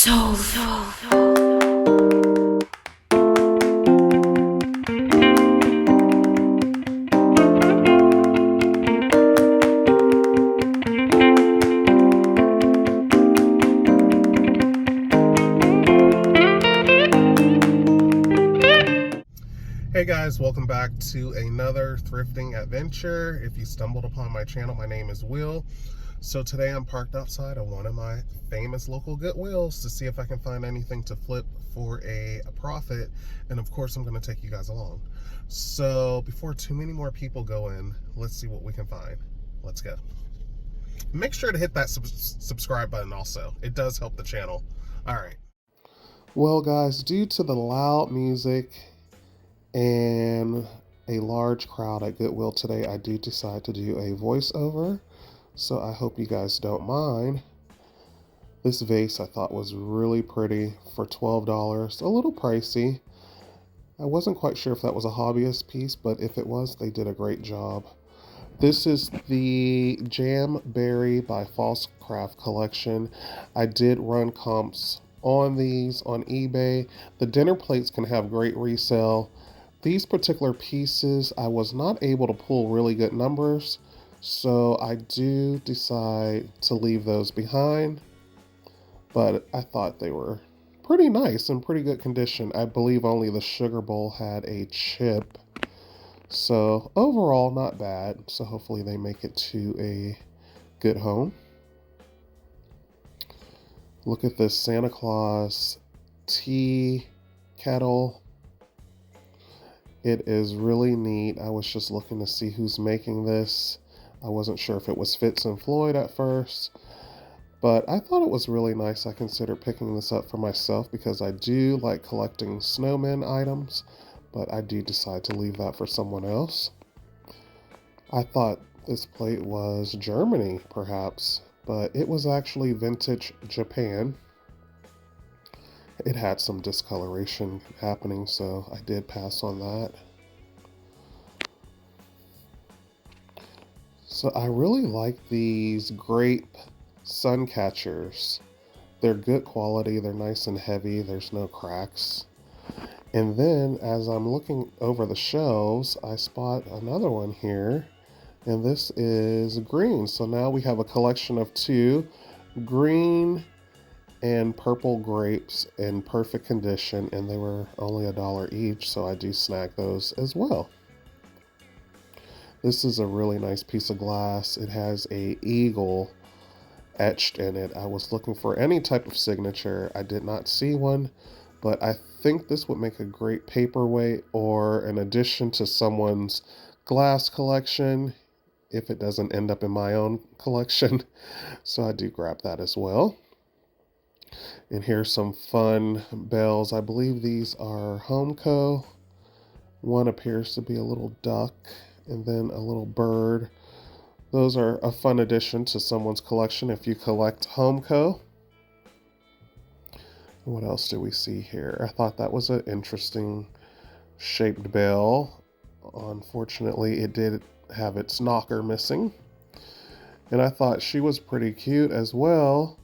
Hey guys, welcome back to another thrifting adventure. If you stumbled upon my channel, my name is Will. So today I'm parked outside of one of my famous local Goodwills to see if I can find anything to flip for a profit. And of course, I'm going to take you guys along. So before too many more people go in, let's see what we can find. Let's go. Make sure to hit that subscribe button also. It does help the channel. All right. Well guys, due to the loud music and a large crowd at Goodwill today, I do decide to do a voiceover, so I hope you guys don't mind. This vase I thought was really pretty for $12, a little pricey. I wasn't quite sure if that was a hobbyist piece, but if it was, they did a great job. This is the Jamberry by False Craft collection. I did run comps on these on eBay. The dinner plates can have great resale. These particular pieces, I was not able to pull really good numbers, so I do decide to leave those behind, but I thought they were pretty nice and pretty good condition. I believe only the sugar bowl had a chip, so overall not bad. So hopefully they make it to a good home. Look at this Santa Claus tea kettle. It is really neat. I was just looking to see who's making this. I wasn't sure if it was Fitz and Floyd at first, but I thought it was really nice. I considered picking this up for myself because I do like collecting snowman items, but I do decide to leave that for someone else. I thought this plate was Germany, perhaps, but it was actually vintage Japan. It had some discoloration happening, so I did pass on that. So I really like these grape sun catchers. They're good quality, they're nice and heavy, there's no cracks. And then as I'm looking over the shelves, I spot another one here, and this is green. So now we have a collection of two green and purple grapes in perfect condition, and they were only $1 each, so I do snag those as well. This is a really nice piece of glass. It has a eagle etched in it. I was looking for any type of signature. I did not see one, but I think this would make a great paperweight or an addition to someone's glass collection if it doesn't end up in my own collection. So I do grab that as well. And here's some fun bells. I believe these are Homeco. One appears to be a little duck and then a little bird. Those are a fun addition to someone's collection if you collect Homeco. What else do we see here? I thought that was an interesting shaped bell. Unfortunately, it did have its knocker missing. And I thought she was pretty cute as well.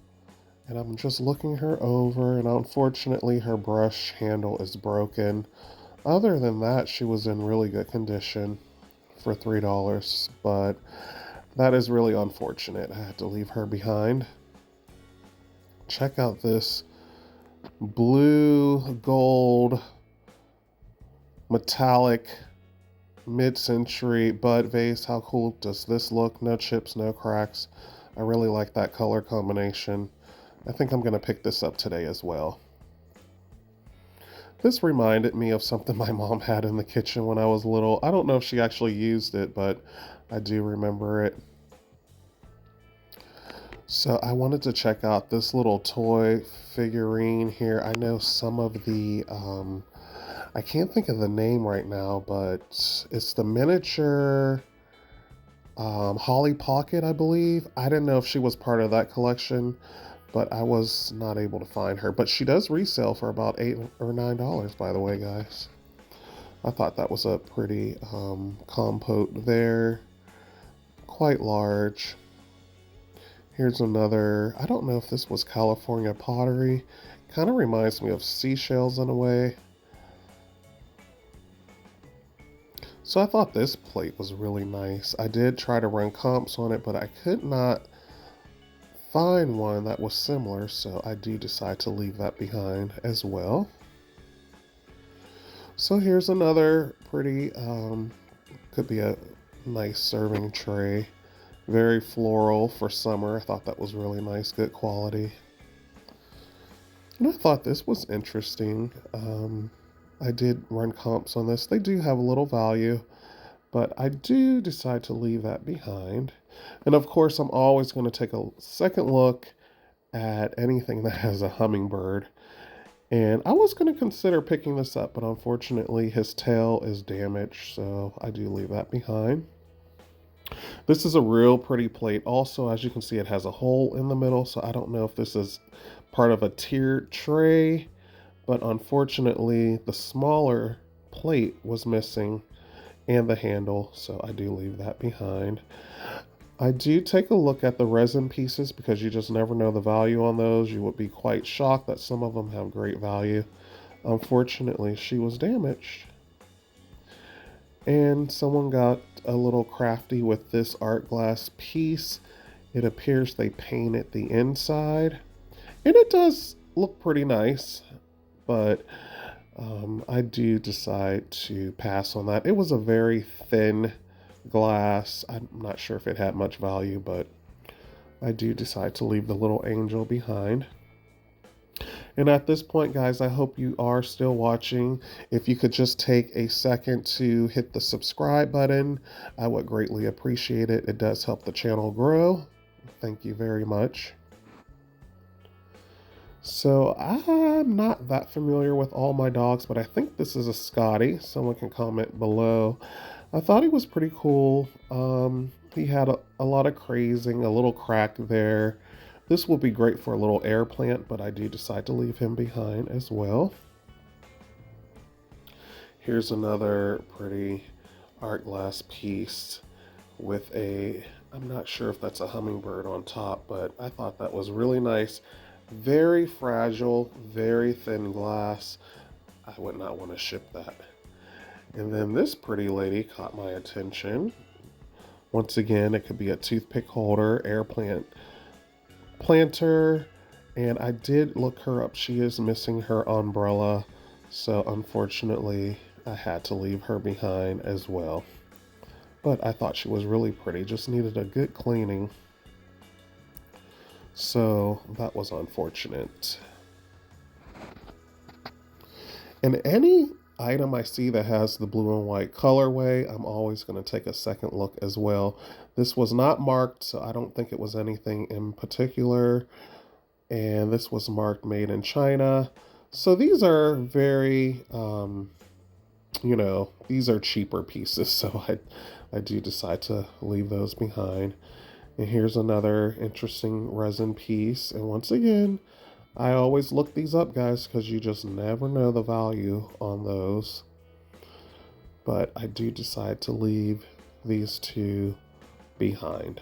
And I'm just looking her over, and unfortunately her brush handle is broken. Other than that, she was in really good condition for $3, but that is really unfortunate. I had to leave her behind. Check out this blue gold metallic mid-century bud vase. How cool does this look? No chips, no cracks. I really like that color combination. I think I'm going to pick this up today as well. This reminded me of something my mom had in the kitchen when I was little. I don't know if she actually used it, but I do remember it. So I wanted to check out this little toy figurine here. I know some of the, I can't think of the name right now, but it's the miniature Holly Pocket, I believe. I didn't know if she was part of that collection, but I was not able to find her. But she does resell for about $8 or $9, by the way, guys. I thought that was a pretty compote there. Quite large. Here's another, I don't know if this was California pottery. Kind of reminds me of seashells in a way. So I thought this plate was really nice. I did try to run comps on it, but I could not find one that was similar, so I do decide to leave that behind as well. So here's another pretty, could be a nice serving tray. Very floral for summer. I thought that was really nice, good quality. And I thought this was interesting. I did run comps on this. They do have a little value, but I do decide to leave that behind. And of course, I'm always going to take a second look at anything that has a hummingbird. And I was going to consider picking this up, but unfortunately his tail is damaged, so I do leave that behind. This is a real pretty plate. Also, as you can see, it has a hole in the middle, so I don't know if this is part of a tiered tray, but unfortunately the smaller plate was missing and the handle, so I do leave that behind. I do take a look at the resin pieces because you just never know the value on those. You would be quite shocked that some of them have great value. Unfortunately, she was damaged. And someone got a little crafty with this art glass piece. It appears they painted the inside. And it does look pretty nice, but I do decide to pass on that. It was a very thin glass. I'm not sure if it had much value, but I do decide to leave the little angel behind. And at this point, guys, I hope you are still watching. If you could just take a second to hit the subscribe button, I would greatly appreciate it. It does help the channel grow. Thank you very much. So I'm not that familiar with all my dogs, but I think this is a Scotty. Someone can comment below. I thought he was pretty cool. He had a lot of crazing, a little crack there. This will be great for a little air plant, but I do decide to leave him behind as well. Here's another pretty art glass piece with a, I'm not sure if that's a hummingbird on top, but I thought that was really nice. Very fragile, very thin glass. I would not want to ship that. And then this pretty lady caught my attention. Once again, it could be a toothpick holder, air planter, and I did look her up. She is missing her umbrella, so unfortunately I had to leave her behind as well. But I thought she was really pretty, just needed a good cleaning. So that was unfortunate. And any item I see that has the blue and white colorway, I'm always going to take a second look as well. This was not marked, so I don't think it was anything in particular. And this was marked made in China. So these are very, you know, these are cheaper pieces. So I do decide to leave those behind. And here's another interesting resin piece. And once again, I always look these up, guys, because you just never know the value on those. But I do decide to leave these two behind.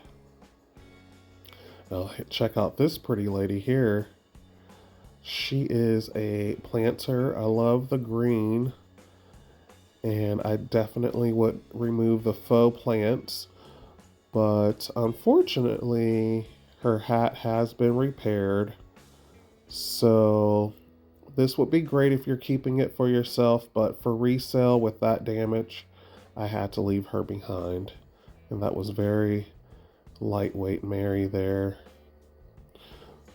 Now, check out this pretty lady here. She is a planter. I love the green. And I definitely would remove the faux plants. But unfortunately, her hat has been repaired. So this would be great if you're keeping it for yourself, but for resale with that damage, I had to leave her behind. And that was very lightweight Mary there.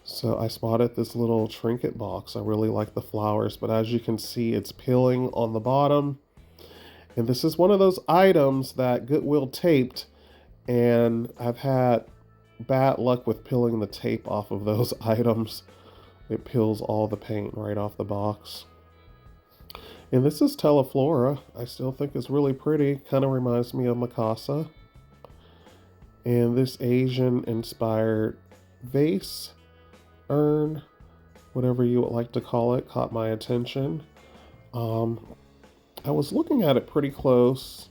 So I spotted this little trinket box. I really like the flowers, but as you can see, it's peeling on the bottom. And this is one of those items that Goodwill taped, and I've had bad luck with peeling the tape off of those items. It peels all the paint right off the box. And this is Teleflora. I still think it's really pretty. Kind of reminds me of Mikasa. And this Asian-inspired vase, urn, whatever you would like to call it, caught my attention. I was looking at it pretty close,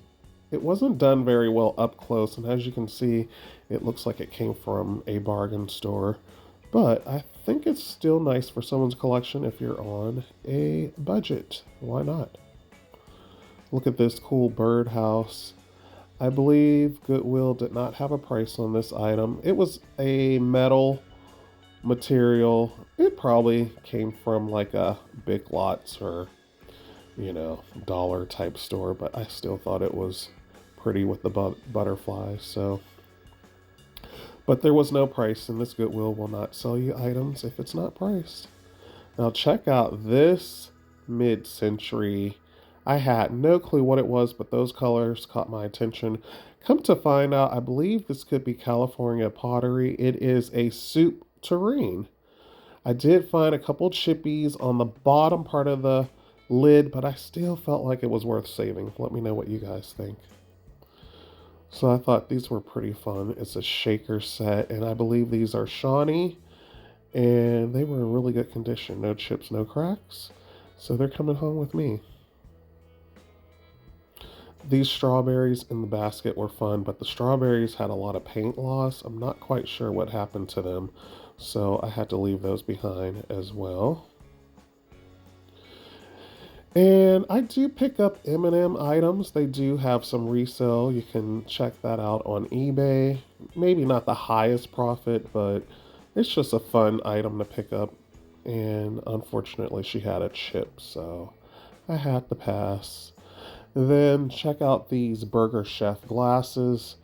it wasn't done very well up close, and as you can see, it looks like it came from a bargain store. But I think it's still nice for someone's collection if you're on a budget. Why not? Look at this cool birdhouse. I believe Goodwill did not have a price on this item. It was a metal material. It probably came from like a Big Lots or, dollar type store, but I still thought it was pretty with the butterflies. So, but there was no price, and this Goodwill will not sell you items if it's not priced. Now check out this mid-century. I had no clue what it was, but those colors caught my attention. Come to find out, I believe this could be California pottery. It is a soup tureen. I did find a couple chippies on the bottom part of the lid, but I still felt like it was worth saving. Let me know what you guys think. So I thought these were pretty fun. It's a shaker set, and I believe these are Shawnee, and they were in really good condition. No chips, no cracks. So they're coming home with me. These strawberries in the basket were fun, but the strawberries had a lot of paint loss. I'm not quite sure what happened to them, so I had to leave those behind as well. And I do pick up M&M items. They do have some resale. You can check that out on eBay. Maybe not the highest profit, but it's just a fun item to pick up. And unfortunately, she had a chip, so I had to pass. Then check out these Burger Chef glasses.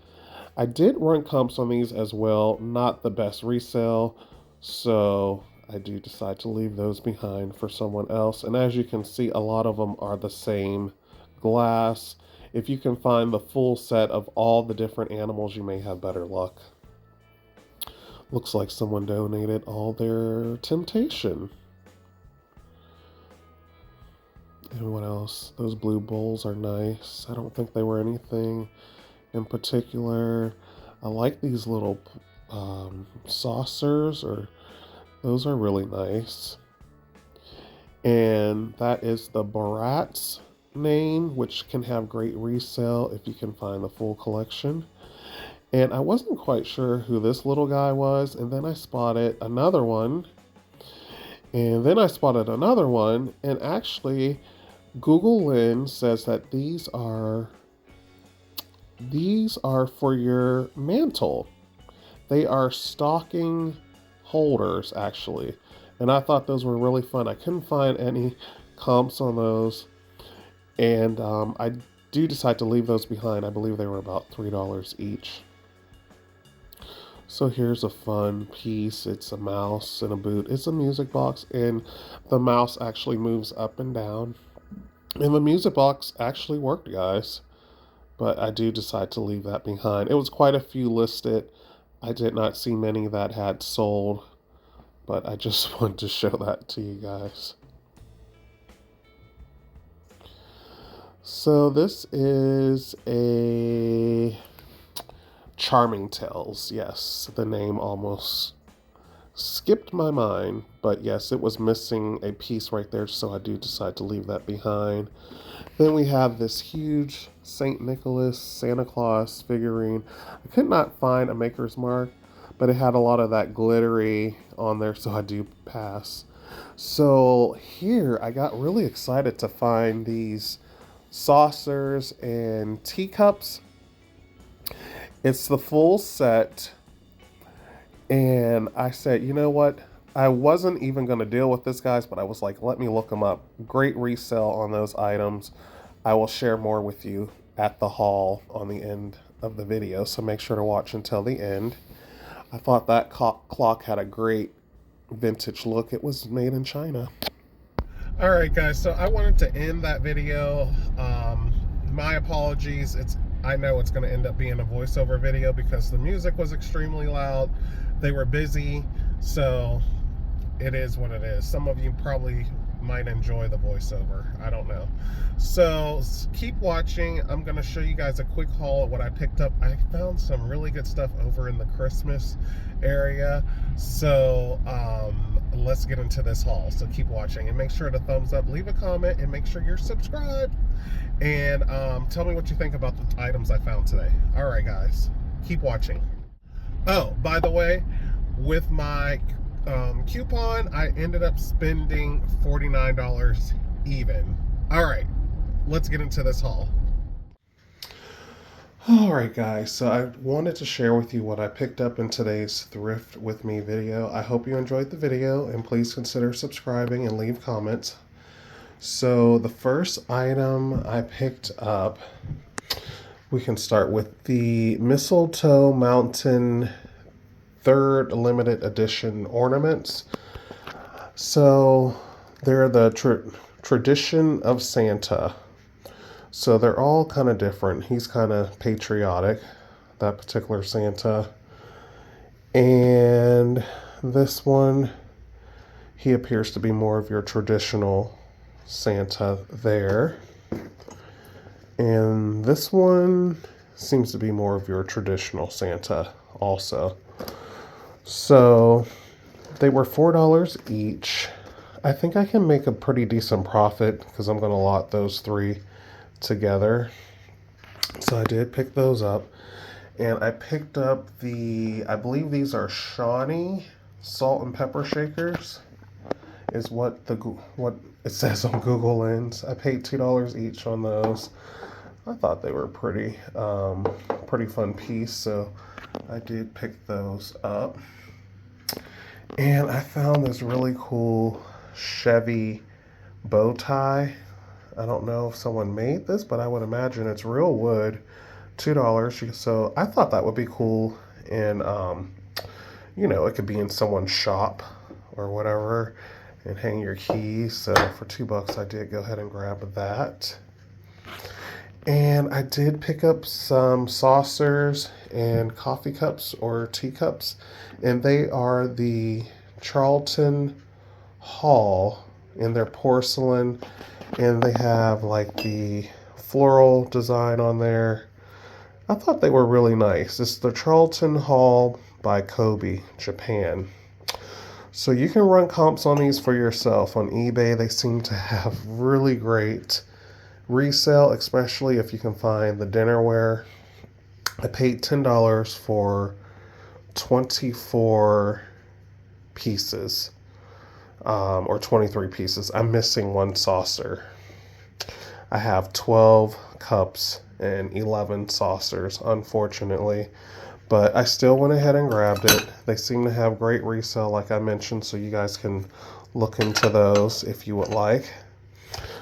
I did run comps on these as well, not the best resale, so I do decide to leave those behind for someone else. And as you can see, a lot of them are the same glass. If you can find the full set of all the different animals, you may have better luck. Looks like someone donated all their Temptation. And what else? Those blue bowls are nice. I don't think they were anything in particular. I like these little saucers, those are really nice. And that is the Bratz name, which can have great resale if you can find the full collection. And I wasn't quite sure who this little guy was, and then I spotted another one. And then I spotted another one, and actually Google Lens says that these are for your mantle. They are stocking holders, actually. And I thought those were really fun. I couldn't find any comps on those. And I do decide to leave those behind. I believe they were about $3 each. So here's a fun piece. It's a mouse and a boot. It's a music box, and the mouse actually moves up and down. And the music box actually worked, guys. But I do decide to leave that behind. It was quite a few listed. I did not see many that had sold, but I just wanted to show that to you guys. So this is a Charming Tales. Yes, the name almost skipped my mind, but yes, it was missing a piece right there, so I do decide to leave that behind. Then we have this huge St. Nicholas Santa Claus figurine. I could not find a maker's mark, but it had a lot of that glittery on there, so I do pass. So here, I got really excited to find these saucers and teacups. It's the full set, and I said, you know what? I wasn't even going to deal with this, guys, but I was like, let me look them up. Great resale on those items. I will share more with you at the haul on the end of the video, so make sure to watch until the end. I thought that clock had a great vintage look. It was made in China. All right, guys, so I wanted to end that video. My apologies. I know it's going to end up being a voiceover video because the music was extremely loud. They were busy, so it is what it is. Some of you probably might enjoy the voiceover. I don't know. So keep watching. I'm going to show you guys a quick haul of what I picked up. I found some really good stuff over in the Christmas area. So let's get into this haul. So keep watching and make sure to thumbs up, leave a comment, and make sure you're subscribed. And tell me what you think about the items I found today. All right, guys, keep watching. Oh, by the way, with my coupon, I ended up spending $49 even. All right, let's get into this haul. All right, guys, so I wanted to share with you what I picked up in today's Thrift With Me video. I hope you enjoyed the video, and please consider subscribing and leave comments. So the first item I picked up, we can start with the Mistletoe Mountain 3rd limited edition ornaments. So they're the tradition of Santa. So they're all kind of different. He's kind of patriotic, that particular Santa. And this one, he appears to be more of your traditional Santa there. And this one seems to be more of your traditional Santa also. So they were $4 each. I think I can make a pretty decent profit because I'm going to lot those 3 together. So I did pick those up. And I picked up I believe these are Shawnee salt and pepper shakers, is what it says on Google Lens. I paid $2 each on those. I thought they were pretty fun piece, so I did pick those up. And I found this really cool Chevy bow tie. I don't know if someone made this, but I would imagine it's real wood. $2. So I thought that would be cool, and it could be in someone's shop or whatever, and hang your keys. So for $2, I did go ahead and grab that. And I did pick up some saucers and coffee cups or teacups, and they are the Charlton Hall, and they're porcelain, and they have like the floral design on there. I thought they were really nice. It's the Charlton Hall by Kobe, Japan. So you can run comps on these for yourself on eBay. They seem to have really great resale, especially if you can find the dinnerware. I paid $10 for 24 pieces, or 23 pieces. I'm missing one saucer. I have 12 cups and 11 saucers, unfortunately, but I still went ahead and grabbed it. They seem to have great resale, like I mentioned, so you guys can look into those if you would like.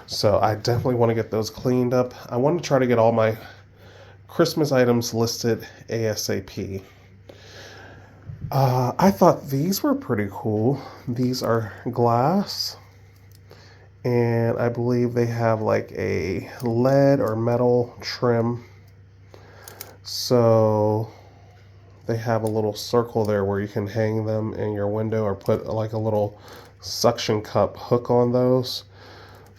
So I definitely want to get those cleaned up. I want to try to get all my Christmas items listed ASAP. I thought these were pretty cool. These are glass, and I believe they have like a lead or metal trim. So they have a little circle there where you can hang them in your window or put like a little suction cup hook on those.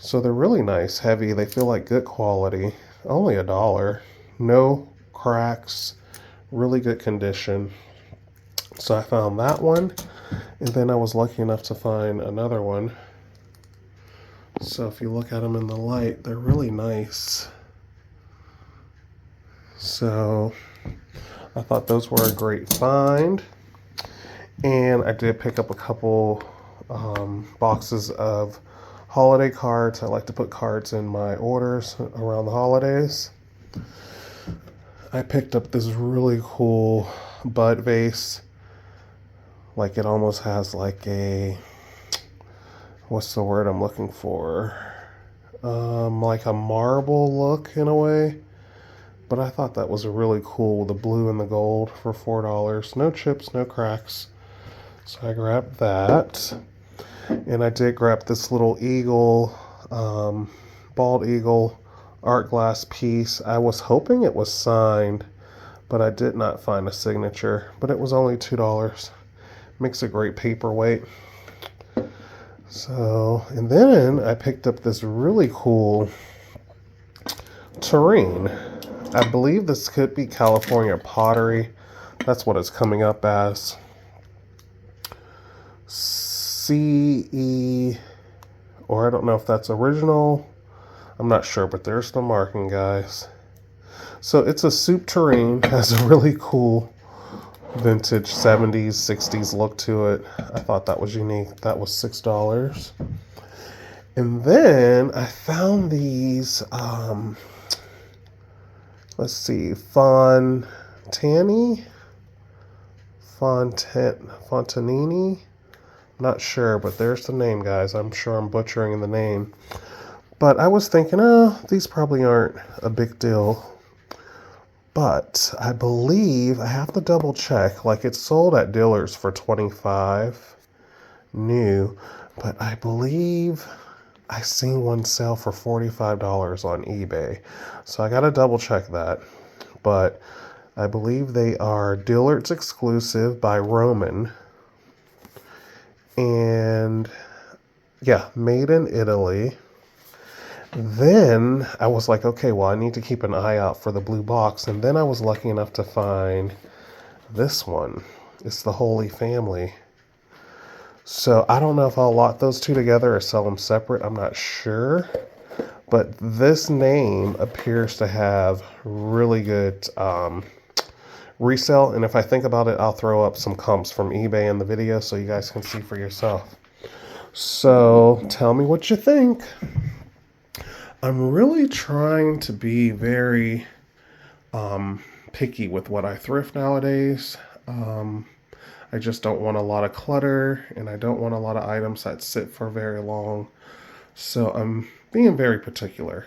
So they're really nice, heavy. They feel like good quality. Only $1. No cracks. Really good condition. So I found that one. And then I was lucky enough to find another one. So if you look at them in the light, they're really nice. So I thought those were a great find. And I did pick up a couple boxes of holiday cards. I like to put cards in my orders around the holidays. I picked up this really cool bud vase. Like it almost has like a, what's the word I'm looking for? Like a marble look in a way. But I thought that was really cool, the blue and the gold for $4. No chips, no cracks. So I grabbed that. And I did grab this little eagle, bald eagle art glass piece. I was hoping it was signed, but I did not find a signature. But it was only $2. Makes a great paperweight. So, and then I picked up this really cool terrain. I believe this could be California pottery. That's what it's coming up as. CE, or I don't know if that's original. I'm not sure, but there's the marking, guys. So it's a soup terrain, has a really cool vintage 70s, 60s look to it. I thought that was unique. That was $6. And then I found these, let's see, Fontanini? Not sure, but there's the name, guys. I'm sure I'm butchering the name. But I was thinking, oh, these probably aren't a big deal. But I believe, I have to double check, like it's sold at Dillard's for $25 new, but I believe I seen one sell for $45 on eBay. So I gotta double check that. But I believe they are Dillard's exclusive by Roman. And yeah, made in Italy. Then I was like, okay, well, I need to keep an eye out for the blue box. And then I was lucky enough to find this one. It's the Holy Family. So I don't know if I'll lot those two together or sell them separate. I'm not sure. But this name appears to have really good resale. And if I think about it, I'll throw up some comps from eBay in the video so you guys can see for yourself. So tell me what you think. I'm really trying to be very picky with what I thrift nowadays. I just don't want a lot of clutter, and I don't want a lot of items that sit for very long. So I'm being very particular.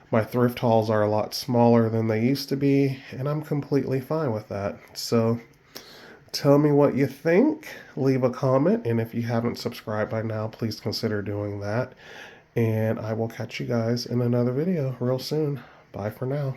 My thrift hauls are a lot smaller than they used to be, and I'm completely fine with that. So tell me what you think. Leave a comment, and if you haven't subscribed by now, please consider doing that. And I will catch you guys in another video real soon. Bye for now.